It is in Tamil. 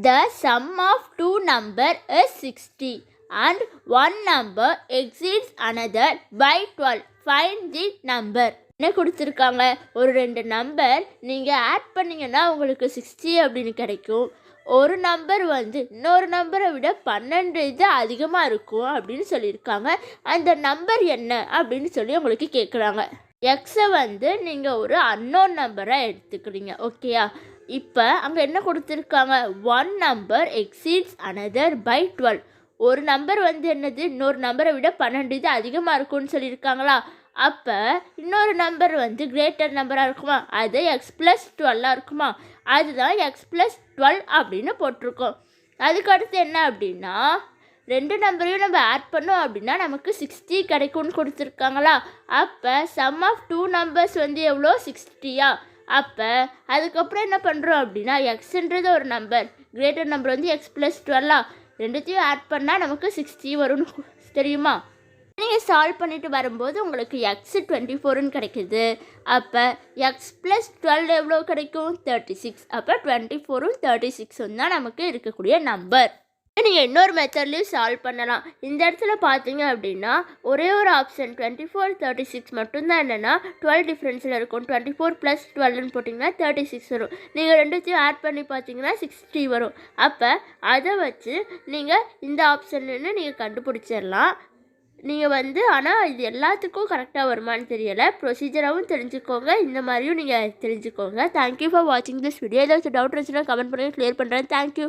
The sum of two numbers is 60 and one number exceeds another by 12. Find the number. என்ன கொடுத்துருக்காங்க? ஒரு ரெண்டு நம்பர் நீங்கள் ஆட் பண்ணிங்கன்னா உங்களுக்கு 60 அப்படின்னு கிடைக்கும். ஒரு நம்பர் இன்னொரு நம்பரை விட 12 இது அதிகமாக இருக்கும் அப்படின்னு சொல்லியிருக்காங்க. அந்த நம்பர் என்ன அப்படின்னு சொல்லி உங்களுக்கு கேட்குறாங்க. எக்ஸை நீங்கள் ஒரு அன்னோன் நம்பராக எடுத்துக்கிறீங்க. ஓகேயா? இப்போ அங்கே என்ன கொடுத்துருக்காங்க? One number exceeds another by 12. ஒரு நம்பர் என்னது இன்னொரு நம்பரை விட 12 இது அதிகமாக இருக்கும்னு சொல்லியிருக்காங்களா? அப்போ இன்னொரு நம்பர் கிரேட்டர் நம்பராக இருக்குமா? அது எக்ஸ் ப்ளஸ் 12 இருக்குமா? அதுதான் எக்ஸ் ப்ளஸ் 12 அப்படின்னு போட்டிருக்கோம். அதுக்கடுத்து என்ன அப்படின்னா, ரெண்டு நம்பரையும் நம்ம ஆட் பண்ணோம் அப்படின்னா நமக்கு 60 கிடைக்கும்னு கொடுத்துருக்காங்களா? அப்போ சம் ஆஃப் டூ நம்பர்ஸ் எவ்வளோ? 60யா? அப்போ அதுக்கப்புறம் என்ன பண்ணுறோம் அப்படின்னா, எக்ஸ்ன்றது ஒரு number, greater number X plus 12 ரெண்டுத்தையும் ஆட் பண்ணால் நமக்கு 60 வரும்னு தெரியுமா? நீங்கள் சால்வ் பண்ணிட்டு வரும்போது உங்களுக்கு எக்ஸ் 24ன்னு கிடைக்குது. அப்போ எக்ஸ் ப்ளஸ் 12 எவ்வளோ கிடைக்கும்? 36. அப்போ 24ம் 36ம் தான் நமக்கு இருக்கக்கூடிய நம்பர். நீங்கள் இன்னொரு மெத்தட்லேயும் சால்வ் பண்ணலாம். இந்த இடத்துல பார்த்தீங்க அப்படின்னா ஒரே ஒரு ஆப்ஷன் 24 36 மட்டும்தான் என்னென்னா 12 டிஃப்ரென்ஸில் இருக்கும். 24 + 12ன்னு போட்டிங்கன்னா 36 வரும். நீங்கள் ரெண்டுத்தையும் ஆட் பண்ணி பார்த்தீங்கன்னா 60 வரும். அப்போ அதை வச்சு நீங்கள் இந்த ஆப்ஷன்னு நீங்கள் கண்டுபிடிச்சிடலாம். நீங்கள் ஆனால் இது எல்லாத்துக்கும் கரெக்டாக வருமானு தெரியலை. ப்ரொசீஜராகவும் தெரிஞ்சுக்கோங்க, இந்த மாதிரியும் நீங்கள் தெரிஞ்சுக்கோங்க. தேங்க்யூ ஃபார் வாட்சிங் திஸ் வீடியோ. ஏதாச்சும் டவுட் இருந்துச்சுன்னா கமெண்ட் பண்ணி கிளியர் பண்ணுறேன். தேங்க்யூ.